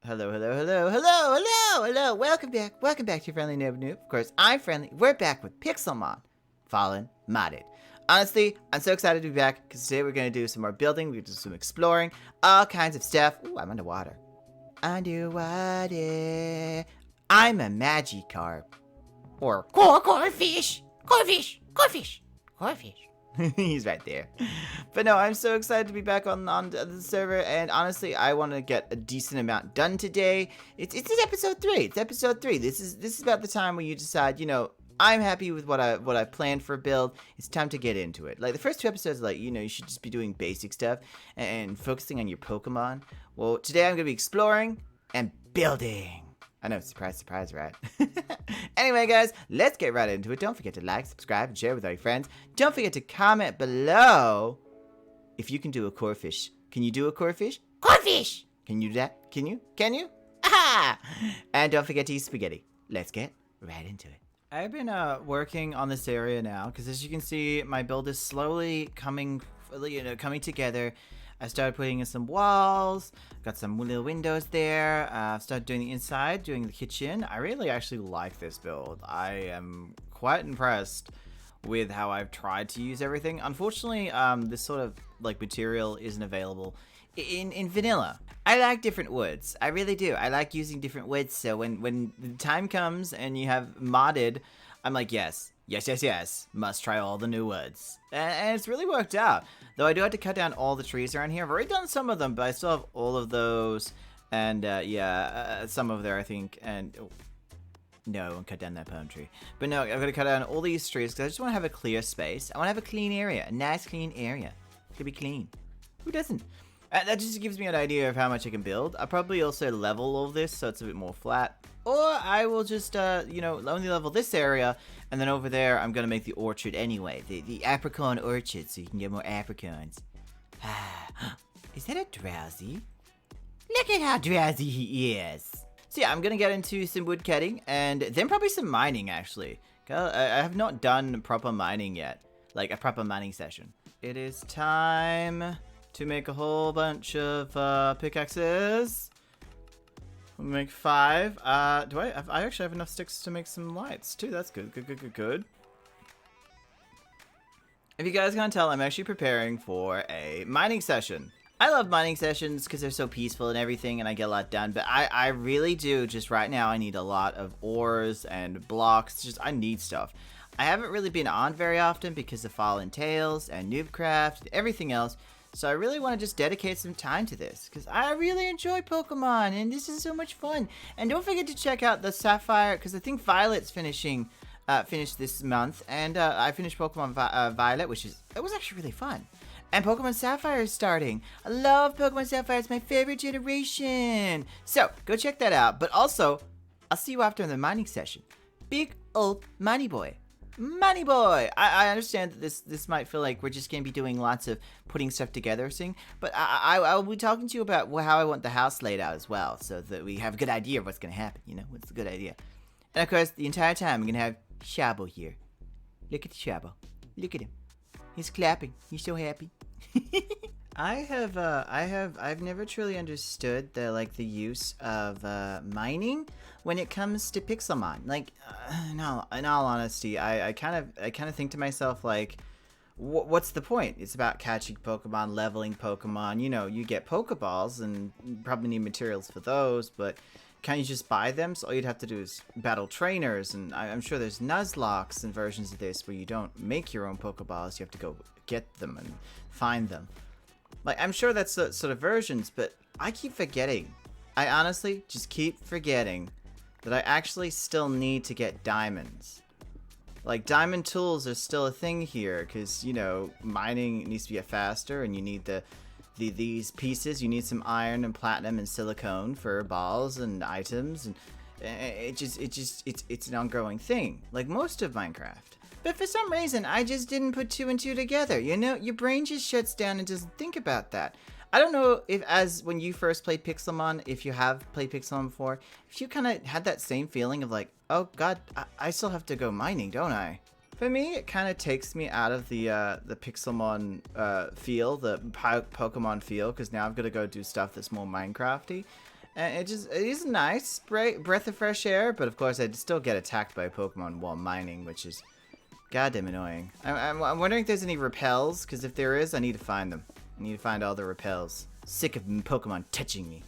Hello, hello, hello, hello, hello, hello. Welcome back to Friendly Noob Noob. Of course, I'm Friendly. We're back with Pixelmon, Fallen Modded. Honestly, I'm so excited to be back because today we're going to do some more building, we're going to do some exploring, all kinds of stuff. Ooh, I'm underwater. Underwater. I'm a Magikarp. Or Corfish. He's right there. But no, I'm so excited to be back on the server, and honestly, I want to get a decent amount done today. It's episode 3. It's episode 3. This is about the time where you decide, you know, I'm happy with what I planned for a build. It's time to get into it. Like the first 2 episodes, like, you know, you should just be doing basic stuff and focusing on your Pokemon. Well, today I'm gonna be exploring and building. I know, surprise, surprise, right? Anyway, guys, let's get right into it. Don't forget to like, subscribe, and share with all your friends. Don't forget to comment below if you can do a Corfish. Can you do a Corfish? Corfish! Can you do that? Can you? Can you? Aha! And don't forget to use spaghetti. Let's get right into it. I've been working on this area now because, as you can see, my build is slowly coming together. I started putting in some walls, got some little windows there, started doing the inside, doing the kitchen. I really actually like this build. I am quite impressed with how I've tried to use everything. Unfortunately, this sort of like material isn't available in vanilla. I like different woods. I really do. I like using different woods, so when the time comes and you have modded, I'm like, yes, must try all the new woods. And it's really worked out. Though I do have to cut down all the trees around here. I've already done some of them, but I still have all of those. And some over there, I think. And no, I won't cut down that palm tree. But no, I've got to cut down all these trees because I just want to have a clear space. I want to have a clean area, a nice clean area. It could be clean. Who doesn't? That just gives me an idea of how much I can build. I'll probably also level all this so it's a bit more flat. Or I will just, you know, only level this area, and then over there I'm going to make the orchard anyway. The apricot orchard, so you can get more apricons. Is that a drowsy? Look at how drowsy he is. So yeah, I'm going to get into some wood cutting, and then probably some mining, actually. I have not done proper mining yet. Like, a proper mining session. It is time to make a whole bunch of pickaxes. We'll make 5. I actually have enough sticks to make some lights too. That's good. Good. If you guys can't tell, I'm actually preparing for a mining session. I love mining sessions because they're so peaceful and everything, and I get a lot done. But I really do, just right now, I need a lot of ores and blocks. I need stuff. I haven't really been on very often because of Fallen Tales and Noobcraft and everything else. So I really want to just dedicate some time to this because I really enjoy Pokemon and this is so much fun. And don't forget to check out the Sapphire because I think Violet's finished this month, and I finished Pokemon Violet, it was actually really fun. And Pokemon Sapphire is starting. I love Pokemon Sapphire. It's my favorite generation. So go check that out. But also, I'll see you after the mining session. Big old mining boy. Money boy! I understand that this might feel like we're just going to be doing lots of putting stuff together thing, but I'll be talking to you about how I want the house laid out as well, so that we have a good idea of what's going to happen, you know? What's a good idea? And of course, the entire time, I'm going to have Shabo here. Look at Shabo. Look at him. He's clapping. He's so happy. I've never truly understood the use of mining when it comes to Pixelmon. Like, no, in all honesty, I kind of think to myself like, what's the point? It's about catching Pokemon, leveling Pokemon. You know, you get Pokeballs and you probably need materials for those, but can't you just buy them? So all you'd have to do is battle trainers, and I'm sure there's Nuzlockes and versions of this where you don't make your own Pokeballs. You have to go get them and find them. Like, I'm sure that's the sort of versions, but I keep forgetting. I honestly just keep forgetting that I actually still need to get diamonds. Like, diamond tools are still a thing here, because, you know, mining needs to get faster, and you need these pieces. You need some iron and platinum and silicone for balls and items, and it's an ongoing thing, like most of Minecraft. But for some reason, I just didn't put 2 and 2 together. You know, your brain just shuts down and doesn't think about that. I don't know if, when you first played Pixelmon, if you have played Pixelmon before, if you kind of had that same feeling of like, oh god, I still have to go mining, don't I? For me, it kind of takes me out of the Pixelmon feel, the Pokemon feel, because now I've got to go do stuff that's more Minecrafty. And it is nice, breath of fresh air, but of course I'd still get attacked by Pokemon while mining, which is goddamn annoying. I'm wondering if there's any repels, because if there is, I need to find them. I need to find all the repels. Sick of Pokemon touching me.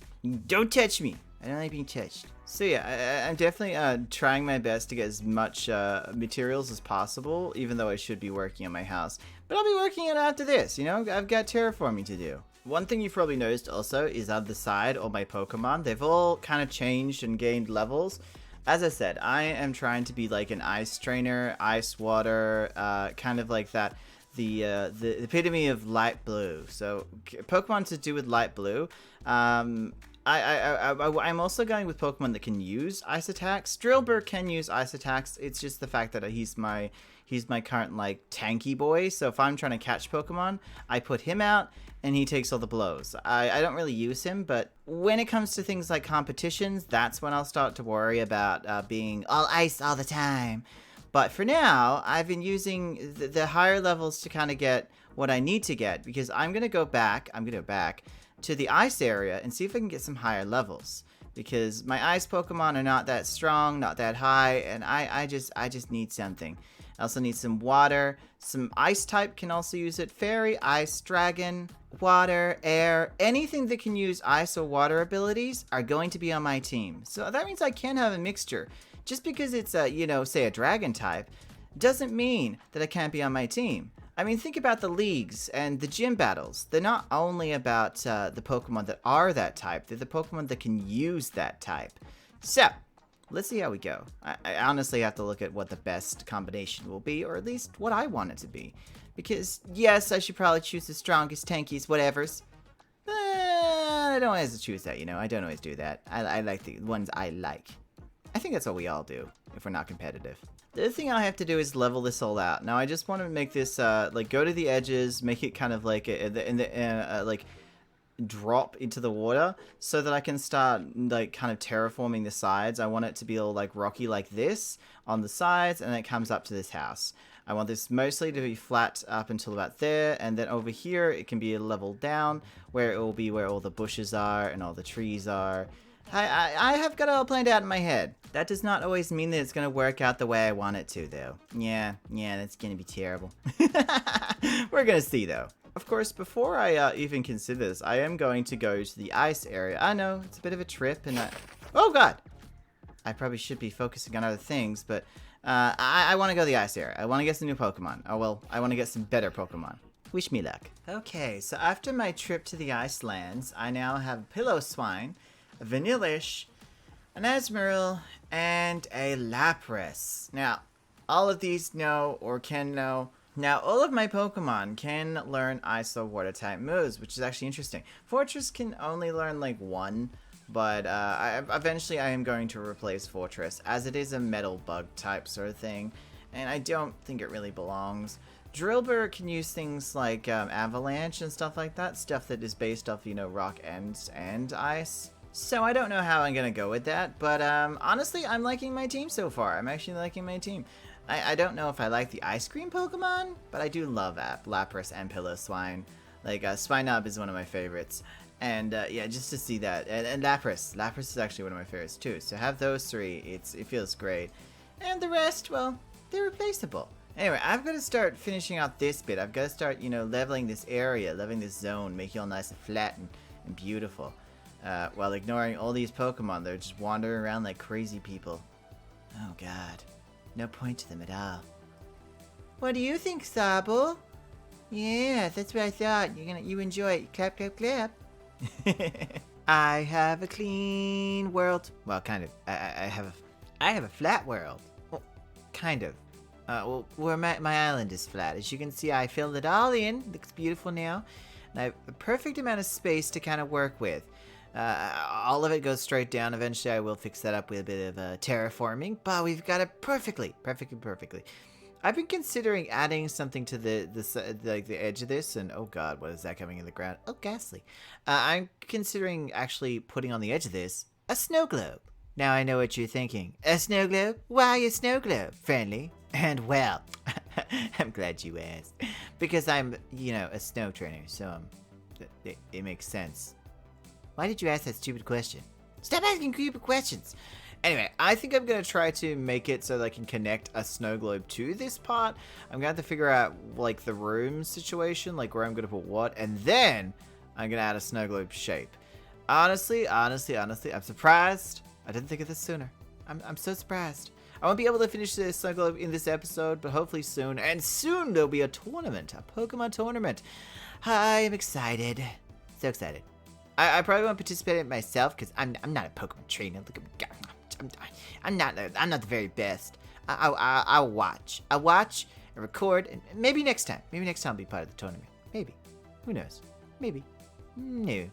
Don't touch me. I don't like being touched. So yeah, I'm definitely trying my best to get as much materials as possible, even though I should be working on my house. But I'll be working on it after this, you know? I've got terraforming to do. One thing you've probably noticed also is on the side, all my Pokemon, they've all kind of changed and gained levels. As I said, I am trying to be like an ice trainer, ice water, kind of like that. The epitome of light blue. So Pokemon to do with light blue. I'm also going with Pokemon that can use ice attacks. Drillbur can use ice attacks. It's just the fact that he's my current like tanky boy. So if I'm trying to catch Pokemon, I put him out and he takes all the blows. I don't really use him, but when it comes to things like competitions, that's when I'll start to worry about being all ice all the time. But for now, I've been using the higher levels to kind of get what I need to get, because I'm going to go back to the ice area and see if I can get some higher levels, because my ice Pokemon are not that strong, not that high, and I just need something. I also need some water. Some ice type can also use it. Fairy, ice, dragon, water, air, anything that can use ice or water abilities are going to be on my team. So that means I can have a mixture. Just because it's say a dragon type, doesn't mean that it can't be on my team. I mean, think about the leagues and the gym battles. They're not only about the Pokemon that are that type, they're the Pokemon that can use that type. So, let's see how we go. I honestly have to look at what the best combination will be, or at least what I want it to be. Because, yes, I should probably choose the strongest, tankiest, whatevers. But I don't always choose that, you know? I don't always do that. I like the ones I like. I think that's what we all do, if we're not competitive. The other thing I have to do is level this all out. Now, I just want to make this, like, go to the edges, make it kind of like, like, drop into the water, so that I can start, like, kind of terraforming the sides. I want it to be all, like, rocky like this on the sides, and then it comes up to this house. I want this mostly to be flat up until about there, and then over here, it can be leveled down, where it will be where all the bushes are and all the trees are. I have got it all planned out in my head. That does not always mean that it's going to work out the way I want it to, though. Yeah, that's going to be terrible. We're going to see, though. Of course, before I even consider this, I am going to go to the ice area. I know, it's a bit of a trip, and oh, God! I probably should be focusing on other things, but I want to go to the ice area. I want to get some new Pokemon. Oh, well, I want to get some better Pokemon. Wish me luck. Okay, so after my trip to the Icelands, I now have a Piloswine, a Vanillish, an Azumarill, and a Lapras. Now, all of these know or can know. Now, all of my Pokemon can learn Ice or Water type moves, which is actually interesting. Fortress can only learn like one, but eventually I am going to replace Fortress, as it is a metal bug type sort of thing, and I don't think it really belongs. Drillbur can use things like Avalanche and stuff like that, stuff that is based off, rock and ice. So I don't know how I'm going to go with that, but honestly, I'm liking my team so far. I'm actually liking my team. I don't know if I like the ice cream Pokemon, but I do love Lapras and Piloswine. Like, Swinub is one of my favorites. And, yeah, just to see that. And Lapras. Lapras is actually one of my favorites, too. So have those three. It feels great. And the rest, well, they're replaceable. Anyway, I've got to start finishing out this bit. I've got to start, leveling this area, leveling this zone, making it all nice and flat and beautiful. While ignoring all these Pokemon that are just wandering around like crazy people. Oh, God. No point to them at all. What do you think, Sable? Yeah, that's what I thought. You enjoy it. Clap, clap, clap. I have a clean world. Well, kind of. I have a flat world. Well, kind of. Well, where my island is flat. As you can see, I filled it all in. Looks beautiful now. And I have a perfect amount of space to kind of work with. All of it goes straight down. Eventually, I will fix that up with a bit of terraforming, but we've got it perfectly. I've been considering adding something to the edge of this, and oh God, what is that coming in the ground? Oh, ghastly. I'm considering actually putting on the edge of this a snow globe. Now I know what you're thinking. A snow globe? Why a snow globe? Friendly and well. I'm glad you asked, because I'm, a snow trainer, so it makes sense. Why did you ask that stupid question? Stop asking creepy questions. Anyway, I think I'm going to try to make it so that I can connect a snow globe to this part. I'm going to have to figure out, like, the room situation, like, where I'm going to put what, and then I'm going to add a snow globe shape. Honestly, I'm surprised. I didn't think of this sooner. I'm so surprised. I won't be able to finish the snow globe in this episode, but hopefully soon. And soon there'll be a tournament, a Pokemon tournament. I am excited. So excited. I probably won't participate in it myself because I'm not a Pokemon trainer. Look at me. I'm not the very best. I'll watch. I'll watch and record, and maybe next time. Maybe next time I'll be part of the tournament. Maybe. Who knows? Maybe. No.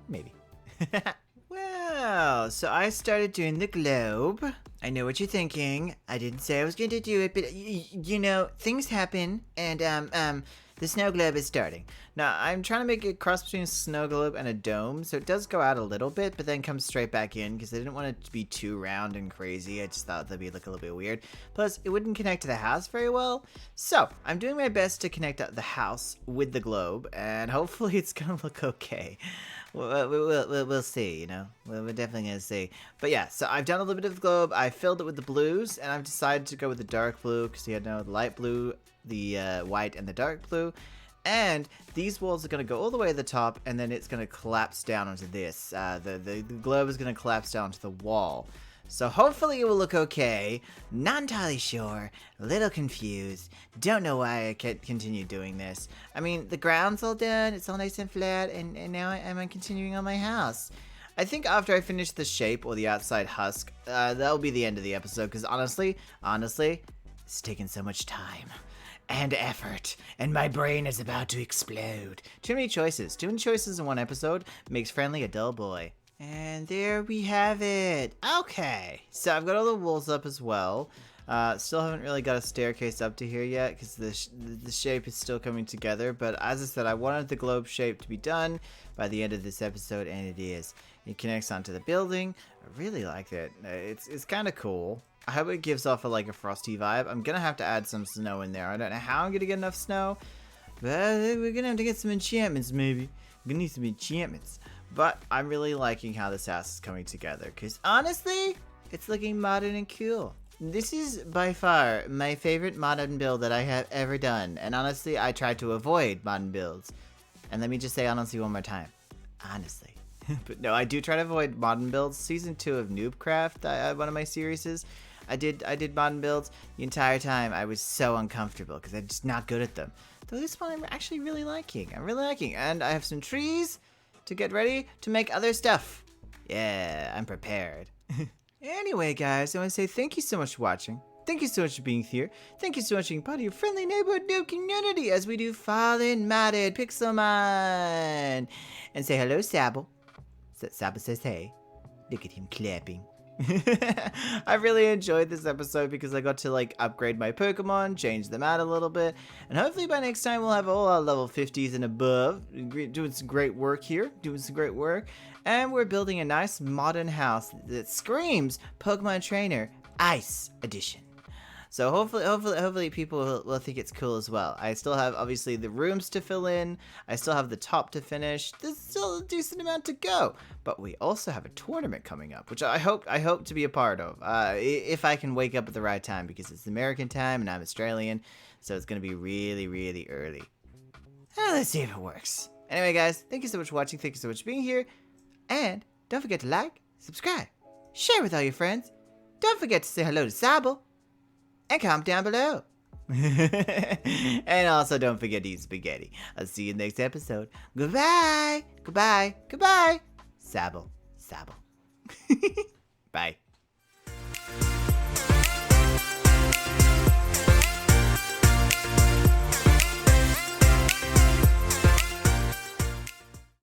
Maybe. Well, so I started doing the globe. I know what you're thinking. I didn't say I was going to do it, but you know, things happen, and the snow globe is starting. Now, I'm trying to make a cross between a snow globe and a dome, so it does go out a little bit, but then comes straight back in, because I didn't want it to be too round and crazy. I just thought that'd be like a little bit weird. Plus, it wouldn't connect to the house very well. So, I'm doing my best to connect the house with the globe, and hopefully it's gonna look okay. We'll see, you know. We're definitely gonna see. But yeah, so I've done a little bit of the globe. I filled it with the blues, and I've decided to go with the dark blue, because you had the light blue, the white, and the dark blue. And these walls are going to go all the way to the top, and then it's going to collapse down onto this. The globe is going to collapse down to the wall. So hopefully it will look okay. Not entirely sure. A little confused. Don't know why I can't continue doing this. I mean, the ground's all done. It's all nice and flat, and now I'm continuing on my house. I think after I finish the shape or the outside husk, that'll be the end of the episode. Because honestly, it's taken so much time and effort, and my brain is about to explode. Too many choices in one episode makes Friendly a dull boy. And there we have it. Okay, so I've got all the walls up as well. Still haven't really got a staircase up to here yet because the shape is still coming together. But as I said, I wanted the globe shape to be done by the end of this episode, and it is. It connects onto the building. I really like it. It's kind of cool. I hope it gives off a frosty vibe. I'm gonna have to add some snow in there. I don't know how I'm gonna get enough snow, but we're gonna have to get some enchantments maybe. I'm gonna need some enchantments. But I'm really liking how this house is coming together, because honestly, it's looking modern and cool. This is by far my favorite modern build that I have ever done, and honestly, I tried to avoid modern builds. And let me just say honestly one more time. Honestly. But no, I do try to avoid modern builds. Season 2 of Noobcraft, one of my series, I did modern builds. The entire time I was so uncomfortable because I'm just not good at them. Though this one I'm actually really liking. And I have some trees to get ready to make other stuff. Yeah, I'm prepared. Anyway, guys, I want to say thank you so much for watching. Thank you so much for being here. Thank you so much for being part of your friendly neighborhood noob community as we do Fallen Pixelmon. And say hello, Sable. Sable says hey. Look at him clapping. I really enjoyed this episode because I got to upgrade my Pokemon, change them out a little bit, and hopefully by next time we'll have all our level 50s and above, doing some great work here, and we're building a nice modern house that screams Pokemon Trainer Ice Edition. So hopefully people will think it's cool as well. I still have obviously the rooms to fill in. I still have the top to finish. There's still a decent amount to go. But we also have a tournament coming up, which I hope to be a part of. If I can wake up at the right time, because it's American time and I'm Australian, so it's gonna be really, really early. Let's see if it works. Anyway, guys, thank you so much for watching. Thank you so much for being here, and don't forget to like, subscribe, share with all your friends. Don't forget to say hello to Sable. And comment down below. And also don't forget to eat spaghetti. I'll see you next episode. Goodbye. Goodbye. Goodbye. Sable. Bye.